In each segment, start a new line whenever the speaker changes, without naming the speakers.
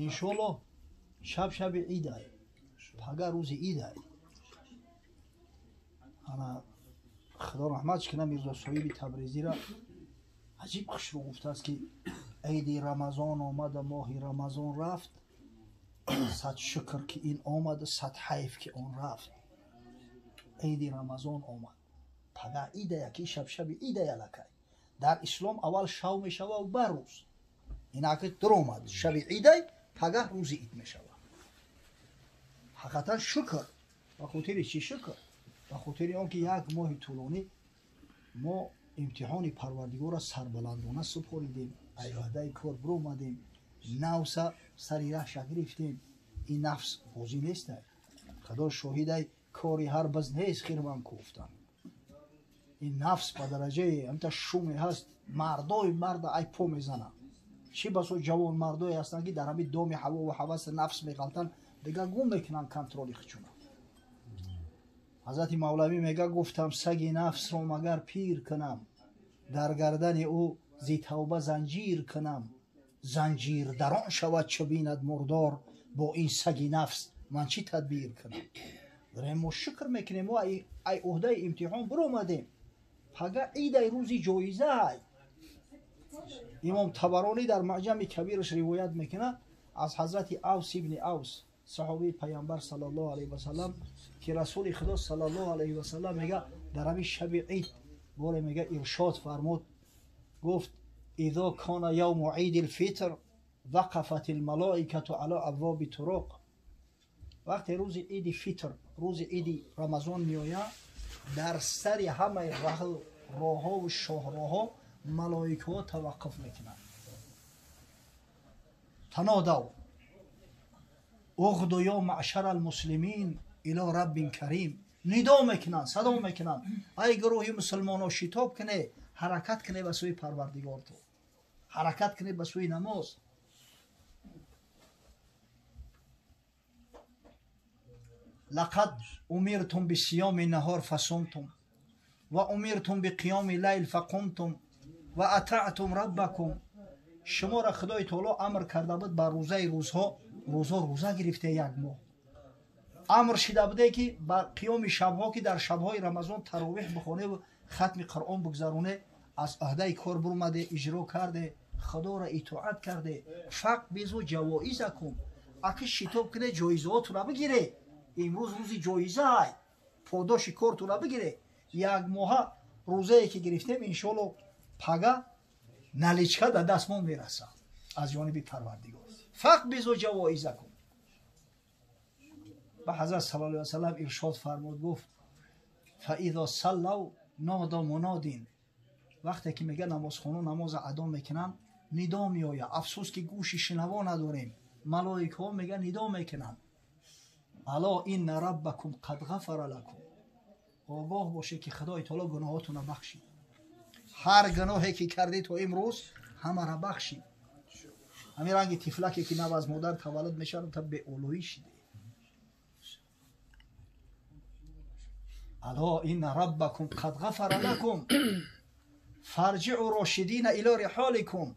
иншоаллоҳ шаби идай, пага рӯзи идай. ана худо раҳматш кина мирзо соҳиби табрезира аҷиб хушрӯ гуфтааст ки айди рамазон омада, моҳи рамазон рафт, сад шукр ки ин омад, сад ҳайф ки он рафт. айди рамазон омад, пага идая ки шабшаби идая лакай. дар ислом аввал шав мешава ба рӯз, инаки дуромад шаби идай, пага рӯзи ид мешава. ҳақиқатан шукр. ба хотири чӣ шукр? ба хотири он ки як моҳи тӯлонӣ мо имтиҳони парвардигора сарбаландона супоридем, айваҳдаи кор биромадем, навса сари раҳша гирифтем. ин нафс бозӣ нестай. худо шоҳидай кори ҳар баз нест хирман куфтан. ин нафс ба дараҷае амта шуме ҳаст, мардои марда ай по мезана. чӣ басо ҷавон мардое ҳастанд ки дар ҳамин доми ҳаво ва ҳаваси нафс меғалтанд, дигар гум мекунанд контроли хичуна. ҳазрати мавлавӣ мега гуфтам саги нафсро магар пир кунам, дар гардани ӯ зи тавба занҷир кунам, занҷирдарон шавад чу бинад мурдор, бо ин саги нафс ман чӣ тадбир кунам. дарем мо шукр мекунем, мо ай уҳдаи имтиҳон биромадем, пага идай рӯзи ҷоизаай. имом табарони дар маъҷами кабираш ривоят мекунад аз ҳазрати авс ибни авс, саҳобии пайғамбар саллаллоҳу алайҳи васалам, ки расули худо саллаллоҳу алайҳи васалам мега дар ҳамин шаби ид боре мега иршод фармуд, гуфт идо кона явму иди лфитр вақафат лмалоикату ала абвоби туруқ. вақте рӯзи иди фитр, рӯзи иди рамазон меояд, дар сари ҳамаи роҳҳову шоҳроҳҳо малоикаҳо таваққуф мекунанд. танодав уғду ё маъшара алмуслимин ило раббин карим. нидо мекунанд, садо мекунанд, ай гурӯҳи мусулмонон шитоб кунед, ҳаракат кунед ба сӯи парвардигортон, ҳаракат кунед ба сӯи намоз. лақад умиртум бисиёми наҳор фасумтум ва умиртум биқиёми лайл фақумтум ва атаътум раббакум. шуморо худои таоло амр карда буд ба рӯзаи рӯзҳо рӯза гирифте як моҳ. амр шида буде ки ба қиёми шабҳо, ки дар шабҳои рамазон таровеҳ бихоневу хатми қуръон бигзароне, аз оҳдаи кор биромаде, иҷро карде, худоро итоат карде. фақ безо ҷавоизакум, аки шитоб куне ҷоизаотуна бигире. имрӯз рӯзи ҷоизаай, подоши кортуна бигире. як моҳа рӯзае ки гирифтем, иншоаллоҳ пага наличка да дастмон мерасад аз ҷониби парвардигор. фақ безо ҷавоизакум. ба ҳазрат саллаллоҳу алайҳи васалам иршод фармуд, гуфт фаизо саллав нодо мунодин. вақте ки мега намозхонон намоза адо мекунанд, нидо меояд. афсӯс ки гӯши шинаво надорем. малоикаҳо мега нидо мекунанд, ало инна раббакум қад ғафара лакум. огоҳ бошед ки худои таоло гуноҳотуна бахшид. ҳар гуноҳе ки кардид то имрӯз ҳамаро бахшид. ҳамин ранги тифлаке ки нав аз модар таваллуд мешавад, та беолоӣ шиде. ало инна раббакум қад ғафара лакум фарҷиъу рошидина ило риҳоликум.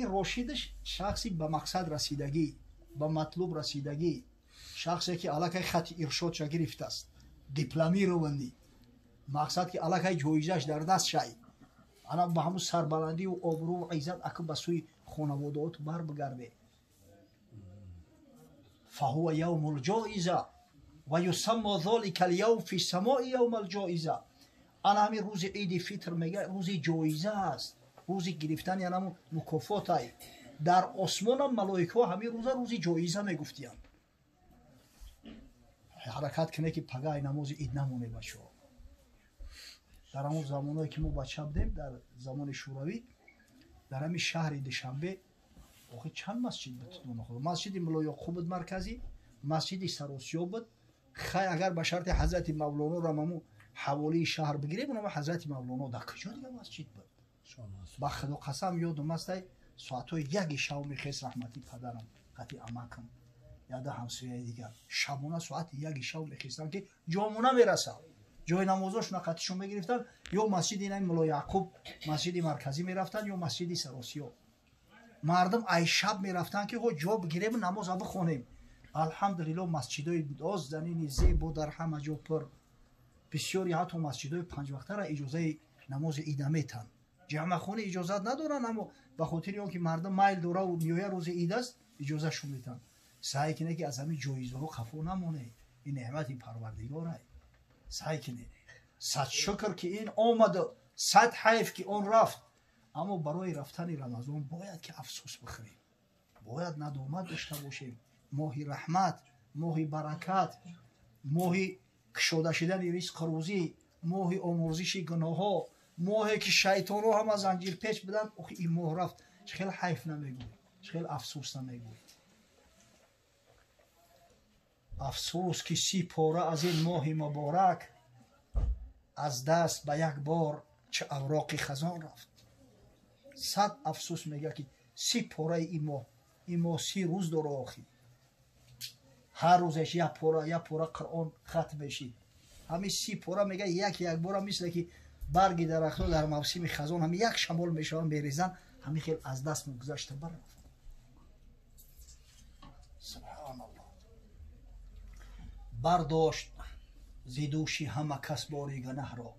ин рошидш шахси ба мақсад расидагӣ, ба матлуб расидагӣ, шахсе ки аллакай хати иршодша гирифтааст, дипломӣ равандӣ, мақсад ки аллакай ҷоизаш дар даст шай, ана ба ҳамун сарбаландию обрӯу иззат ака ба сӯи хонаводаоту бар бигарде. фаҳуа явму лҷоиза ва юсаммо золика лявм фи самои явм алҷоиза. ана ҳамин рӯзи иди фитр мега рӯзи ҷоиза аст, рӯзи гирифтани анаму мукофотай. дар осмонам малоикаҳо ҳамин рӯза рӯзи ҷоиза мегуфтиянд. ҳаракат куне ки пагаи намози ид намоне бачо. дар ҳамон замоное ки мо бача будем, дар замони шӯравӣ, дар ҳамин шаҳри душанбе охи чанд масҷид буд? масҷиди мулло ёқуб буд марказӣ, масҷиди саросиёб буд. хай агар ба шарти ҳазрати мавлоноро ҳамаму ҳаволии шаҳр бигирем, уна ҳазрати мавлоно дар куҷо дига масҷид буд? ба худо қасам ёдум астай соатҳои яки шав мехест раҳмати падарам, қати амакам, яда ҳамсояи дигар шабона соати яки шав мехестанд ки ҷомуна мерасад. ҷои намозошон қатишон мегирифтан, ё масҷиди нами мулло Яъқуб, масҷиди марказӣ мерафтан, ё масҷиди Саросиё. Мардум ай шаб мерафтан ки ҷо бигирем намоза бихонем. алҳамдулиллоҳ масҷидои нозанини зебо дар ҳама ҷо пур. бисёри ҳатто масҷидои панҷвақтара иҷозаи намози ида метан. ҷамъахони иҷозат надоранд, аммо ба хотири он ки мардум майл дораву ниҳоя рӯзи ид аст иҷозашон метан. саъй кине ки аз ҳамин ҷоизаҳо хафо намонед. ин неъмати парвардигор аст. саъй кинед. сад шукр ки ин омаду, сад ҳайф ки он рафт. аммо барои рафтани рамазон бояд ки афсӯс бихӯрем. бояд надомат дошта бошем. моҳи раҳмат, моҳи баракат, моҳи кушода шудани ризқу рӯзӣ, моҳи омӯзиши гуноҳҳо, моҳе ки шайтонҳо ҳама занҷирпеч буданд. охи ин моҳ рафт. чӣ хел ҳайф намегӯед, чӣ хел афсӯс намегӯед. афсӯс ки 30 пора аз ин моҳи муборак аз даст ба як бор чӣ авроқи хазон рафт. 100 афсӯс мегӯяд ки 30 пораи ин моҳ 30 рӯз дора. охи ҳар рӯзеш як пора қуръон хатм мешид. ҳамин 30 пора мега як бора мисле ки барги дарахтҳо дар мавсими хазон ҳамин як шамол мешаванд мерезанд. ҳамин хел аз даст гузашта барафт. субҳаналлоҳ. бардошт зидӯши ҳама кас бори гунаҳро,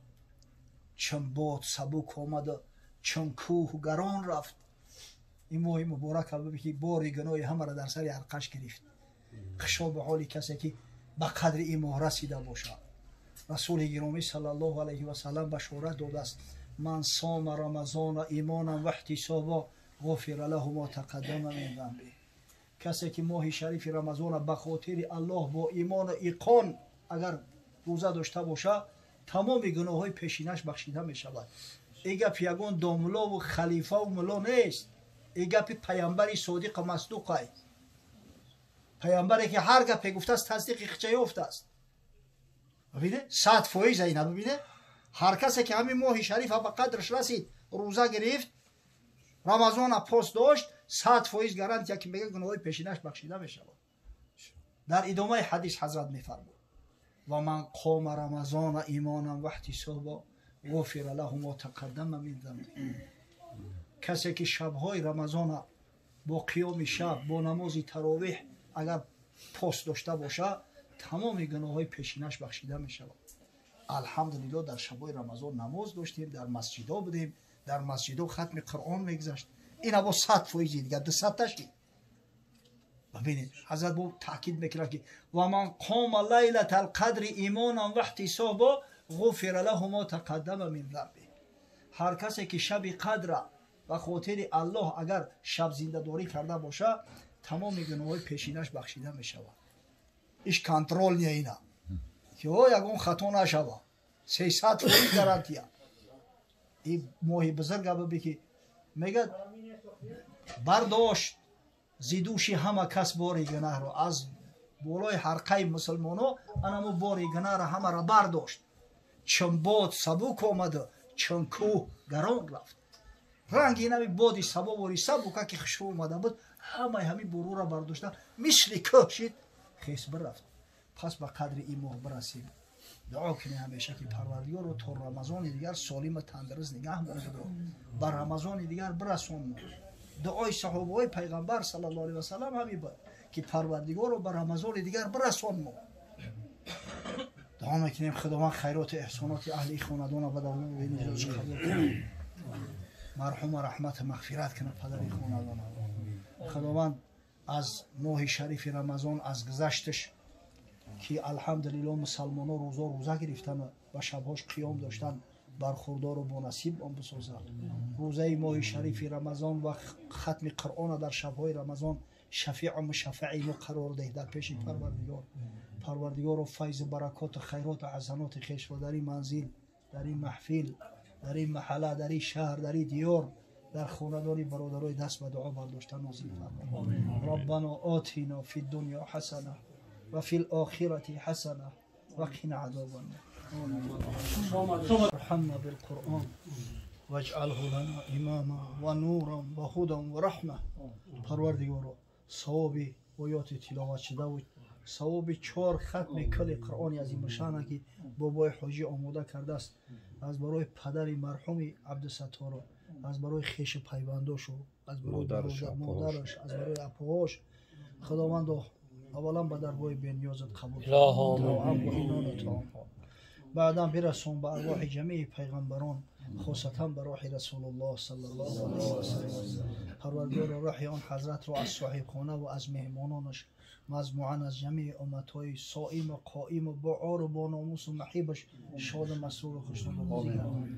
чун бод сабук омаду чун кӯҳ гарон рафт. ин моҳи муборак ки бори гуноҳи ҳамаро дар сари ҳалқаш гирифт. хушо ба ҳоли касе ки ба қадри ин моҳ расида бошад. расули гиромӣ саллаллоҳу алайҳи васалам башорат додааст: ман сома рамазона имонан ва иҳтисоба ғуфира лаҳу ма тақаддама мин занби. касе ки моҳи шарифи рамазона ба хотири аллоҳ бо имону иқон агар рӯза дошта бошад, тамоми гуноҳҳои пешинаш бахшида мешавад. ин гапи ягон домуллову халифаву мулло нест. ин гапи паямбари содиқу масдуқ аст. паямбаре ки ҳар гапе гуфтааст тасдиқи хича ёфтааст. бибинед 100% айна. бибинед ҳар касе ки ҳамин моҳи шарифа ба қадраш расид, рӯза гирифт, рамазона пост дошт, 100% гарантия ки мега гуноҳои пешинаш бахшида мешавад. дар идомаи ҳадис ҳазрат мефармуд: ва ман қома рамазона имонан ва иҳтисоба ғуфира лаҳу ма тақаддама мин занби. касе ки шабҳои рамазона бо қиёми шаб, бо намози таровеҳ агар пост дошта бошад, тамоми гуноҳҳои пешинаш бахшида мешавад. алҳамдулиллоҳ дар шабҳои рамазон намоз доштем, дар масҷидҳо будем, дар масҷидҳо хатми қуръон мегузашт. ин або 100% дигар 200-таши. бибинед ҳазрат бо таъкид мекунад ки ва ман қома лайлатал қадри имонан ва иҳтисоба ғуфира лаҳу ма тақаддама мин занби. ҳар касе ки шаби қадра ба хотири аллоҳ агар шаб зиндадорӣ карда бошад, тамоми гуноҳҳои пешинаш бахшида мешавад. иш контрол не ина ки ягон хато нашава. 300% гарантия. ин моҳи бузурга биби ки мегӯяд бардошт зидӯши ҳама кас бори гунаҳро. аз болои ҳарқаи мусулмонҳо анамо бори гунаҳро ҳамаро бардошт. чун бод сабук омаду чун кӯҳ гарон рафт. ранги нами боди сабовори сабука ки хушрӯ омада буд, ҳамаи ҳамин бурӯро бардошта мисли кӯҳ шид, хес бирафт. пас ба қадри ин моҳ бирасем. дуо кунем ҳамеша ки парвардигоро то рамазони дигар солиму тандуруст нигаҳ монду, ба рамазони дигар бирасонмо. дуои соҳобаҳои пайғамбар саллаллоҳу алайҳи васалам ҳамин буд ки парвардигоро ба рамазони дигар бирасонмо. дуо мекунем худованд хайроту эҳсоноти аҳли хонадона ба давоми қабул кунад. марҳума раҳмату мағфират кунад падари хонадона. худованд аз моҳи шарифи рамазон, аз гузашташ ки алҳамдулиллоҳ мусалмонон рӯза гирифтану ба шабҳош қиём доштан, бархурдору бонасиб он бисозад. рӯзаи моҳи шарифи рамазон ва хатми қуръона дар шабҳои рамазон шафиъу мушаффаи мо қарор деҳ дар пеши парвардигор. парвардигоро файзу баракоту хайроту ҳасаноти хешро дар ин манзил, дар ин маҳфил, дар ин маҳалла, дар ин шаҳр, дар ин диёр, дар хонадони бародарои даст ба дуо бардошта нозил фармо. роббано отина фи дунё ҳасана ва фил охирати ҳасана ва қина азобан нар. ارحمنا بالقرآن واجعله لنا إماما ونورا وهدى ورحمة. پروردگارا ثواب آیات تلاوت شده و ثواب 4 ختم کل قرآن عظیم الشان که بابای حاجی آماده کرده است از برای پدر مرحوم عبدالستار، از برای خویش پیونداش، از برای مادرش، از برای اپاهاش. خداوند اولا به درگاه بی‌نیازت قبول کن. بعدا برسون به ارواح جمیع پیغمبران، خاصتا به روح رسول الله صلی الله علیه و سلم. پروردگار روح آن حضرت را از صاحبخانه و از مهمانانش مجموعاً از جمیع امتهای صائم و قائم و با عار و با ناموس و محیبش شاد و مسرور و خوشنود و راضی گردان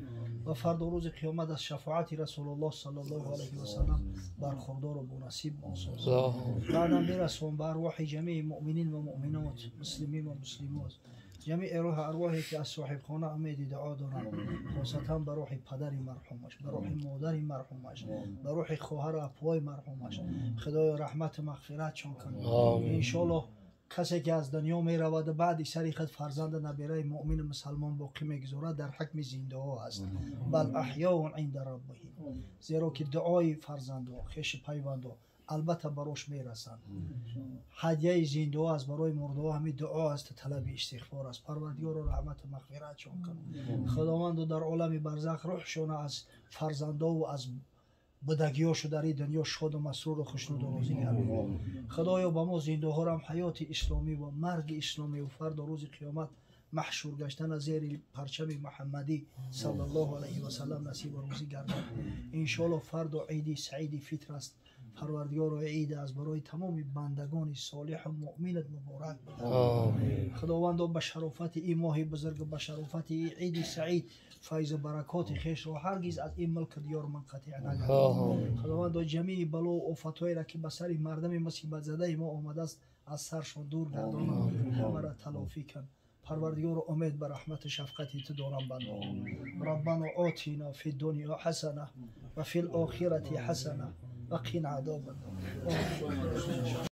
و فردا روز قیامت از شفاعت رسول الله صلی الله علیه و سلم برخوردار و بنصیب ماساز. بعدا برسون به ارواح جمیع مؤمنین و مؤمنات، مسلمین و مسلمات، جمیع روح ارواحی که از صاحبخانه امید دعا دارند، خاصتا به روح پدر مرحومش، به روح مادر مرحومش، به روح خواهر اپوای مرحومش، خدای رحمت مغفرت چون کنه. انشالله کسی که از دنیا می رود بعد سری خود فرزند نبیره مؤمن مسلمان باقی میگذارد در حکم زنده ها است، بل احیاء عند ربهم، زیرا که دعای فرزند و خویش پیوند البته براش میرسند. هدیه زنده ها از برای مرده ها همین دعا است، طلب استغفار است. پروردگار و رحمت مغفرت چون کنه. خداوند در عالم برزخ روحشون از فرزندا و از بدگیاشو در این دنیا شاد و مسرور و خوشنود و راضی گردان. خدایا با ما زنده ها هم حیات اسلامی و مرگ اسلامی و فرد و روز قیامت محشور گشتن از زیر پرچم محمدی صلی الله علیه و سلم نصیب و روزی گردان. ان شاء الله فرد و عید سعید فطر است. پروردگار و عید از برای تمام بندگان صالح و مؤمنت مبارک بده. خداوند به شرافت این ماه بزرگ، به شرافت این عید سعید، فیض و برکات خویش را هرگز از این ملک دیار منقطع نگردان. خداوند جمیع بلا و آفت‌هایی را که به سر مردم مصیبت زده ما آمده است از سرشان دور گردان، همه را تلافی کن. پروردگار امید به رحمت شفقتی تو دارم بنده. ربنا آتینا فی الدنیا حسنه و فی الاخرة حسنه و قنا عذاب النار.